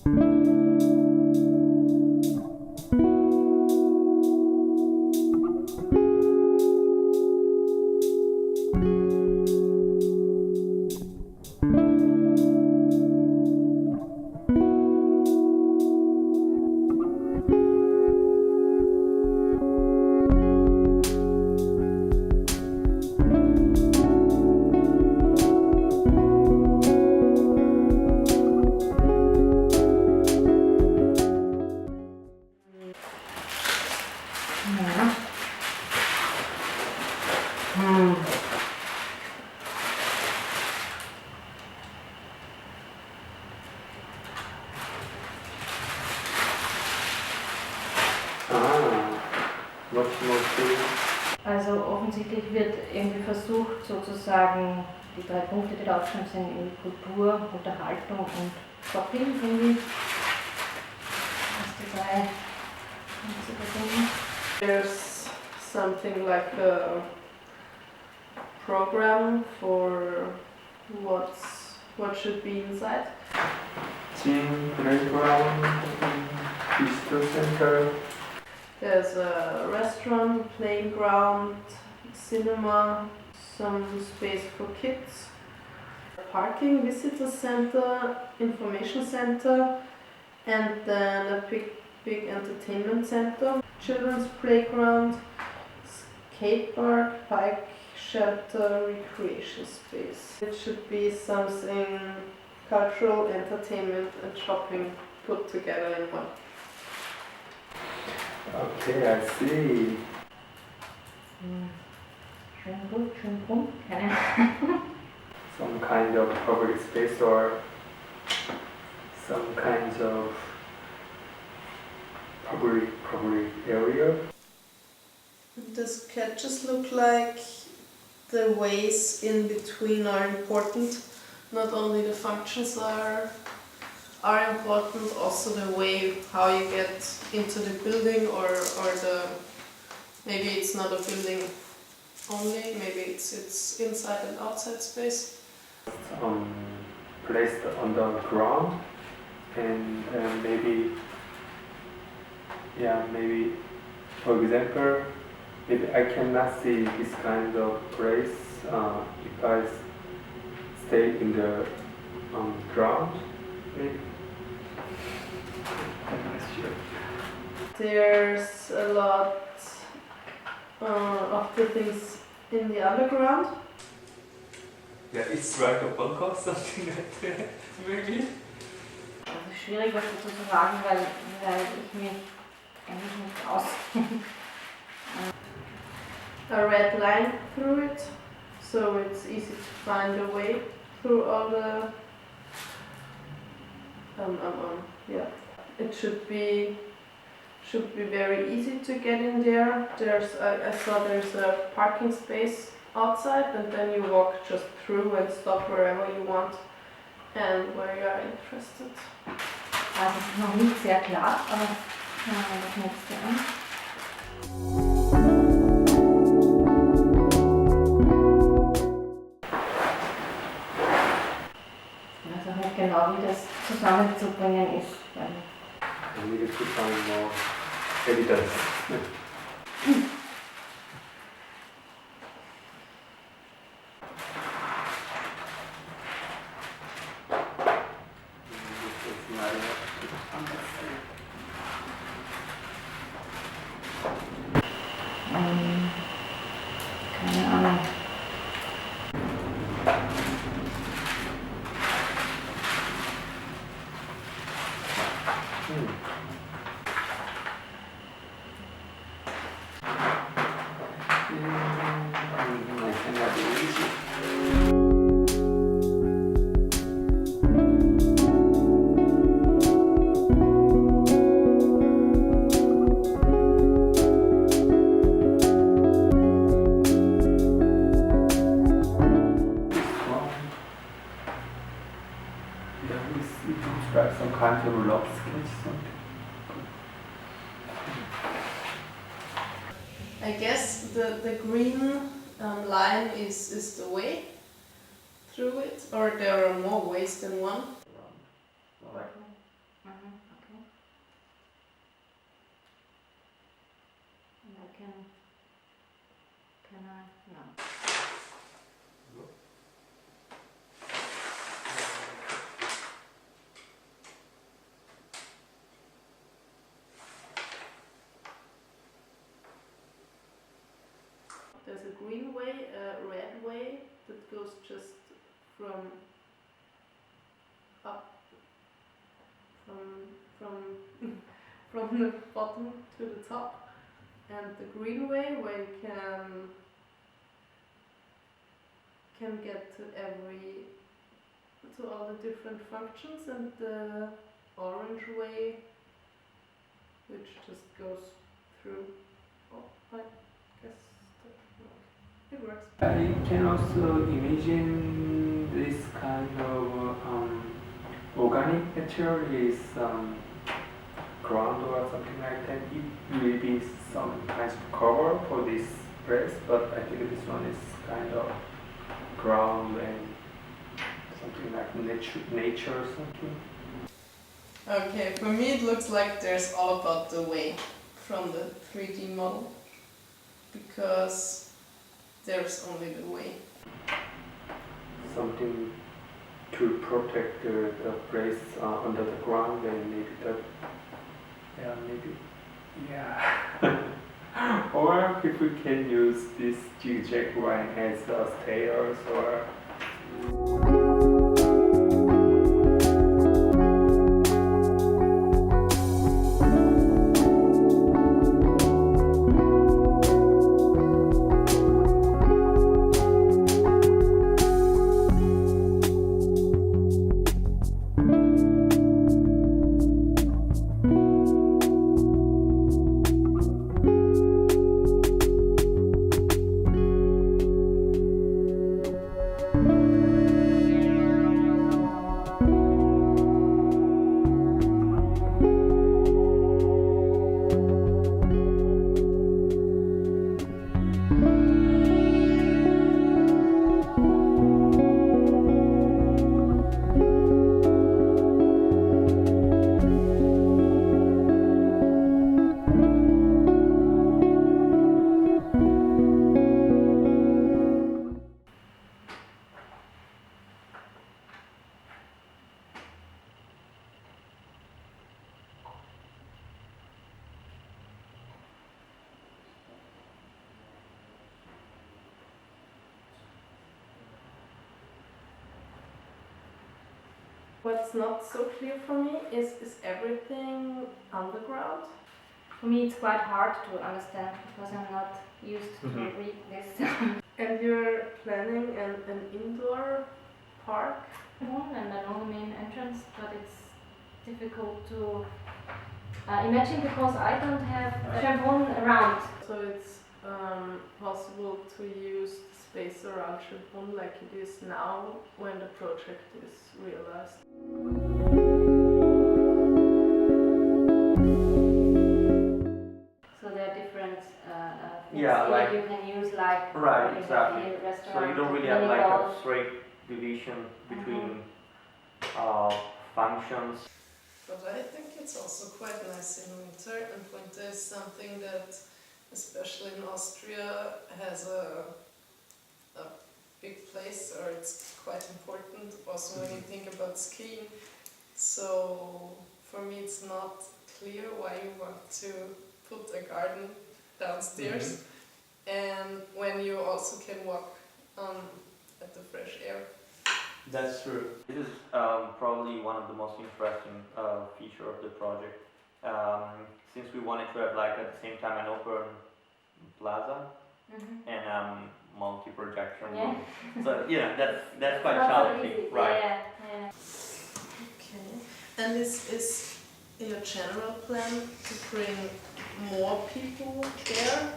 Ja. Hm. Also offensichtlich wird irgendwie versucht, sozusagen die 3 Punkte, die da aufgeschrieben sind, in Kultur, Unterhaltung und Shopping irgendwie. Was die 3 Punkte beginnen. There's something like a program for what should be inside. Gym, playground, visitor center. There's a restaurant, playground, cinema, some space for kids, parking, visitor center, information center, and then a big entertainment center, children's playground, skate park, bike shelter, recreation space. It should be something cultural, entertainment and shopping put together in one. Okay, I see. Schön gut, schön bunt, keine Ahnung. Some kind of public space or some kinds of public area. The sketches look like the ways in between are important. Not only the functions are important, also the way how you get into the building or the maybe it's not a building only, maybe it's inside and outside space. Placed on the ground and maybe for example, maybe I cannot see this kind of place if I stay in the ground. Maybe. I'm not sure. There's a lot of the things in the underground. Yeah, it's like a bunker, something like that, maybe. Also schwierig was dazu zu sagen, weil ich mich eigentlich nicht auskenne. A red line through it, so it's easy to find a way through all the yeah. It should be very easy to get in there. I saw there's a parking space outside and then you walk just through and stop wherever you want and where you are interested. Also es ist noch nicht sehr klar, aber das nächste an. Ich weiß auch nicht genau, wie das zusammenzubringen ist. I needed to find more evidence. Keine Ahnung. Some kind of log sketch, something. I guess the green line is the way through it, or there are more ways than one. green way, a red way that goes just from up from from the bottom to the top, and the green way where you can get to all the different functions, and the orange way which just goes through. Oh, I guess it works. I can also imagine this kind of organic material is ground or something like that. It will be some kind of cover for this press, but I think this one is kind of ground and something like nature or something. Okay, for me it looks like there's all about the way from the 3D model, because there's only the way. Something to protect the place under the ground, and maybe or if we can use this zigzag line as stairs or. What's not so clear for me is everything underground? For me, it's quite hard to understand because I'm not used to read this. And you're planning an indoor park? And a long main entrance, but it's difficult to imagine because I don't have Schönbrunn around. So it's possible to use the space around Schönbrunn like it is now when the project is realized. So there are different things Yeah, like you can use, like right, in exactly. the restaurant. So you don't really have like a straight division between functions. But I think it's also quite nice in winter, and winter is something that, especially in Austria, has a big place, or it's quite important also when you think about skiing. So for me it's not clear why you want to put a garden downstairs and when you also can walk at the fresh air. That's true. This is probably one of the most interesting feature of the project. Since we wanted to have like at the same time an open plaza and multi-projection room. So yeah, that's quite challenging, right? Yeah. Okay. And this is in a general plan to bring more people there,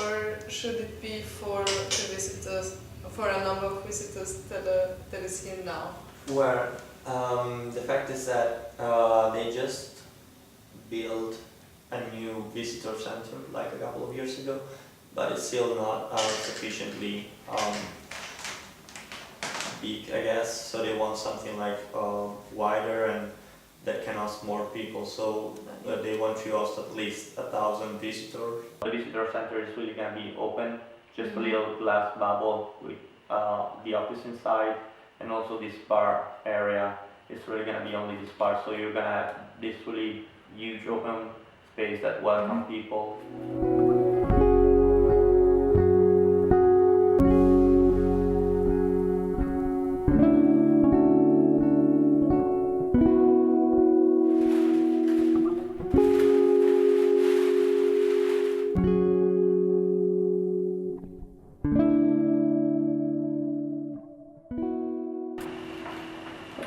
or should it be for the visitors, for a number of visitors that is here now? Well, the fact is that they just built a new visitor center like a couple of years ago, but it's still not sufficiently big, I guess. So they want something like wider and that can host more people. So they want to host at least 1,000 visitors. The visitor center is really going to be open, just a little glass bubble with the office inside, and also this bar area is really going to be only this part. So you're going to have this really huge open space that welcome people.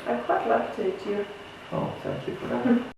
I quite liked it here. Oh, thank you for that.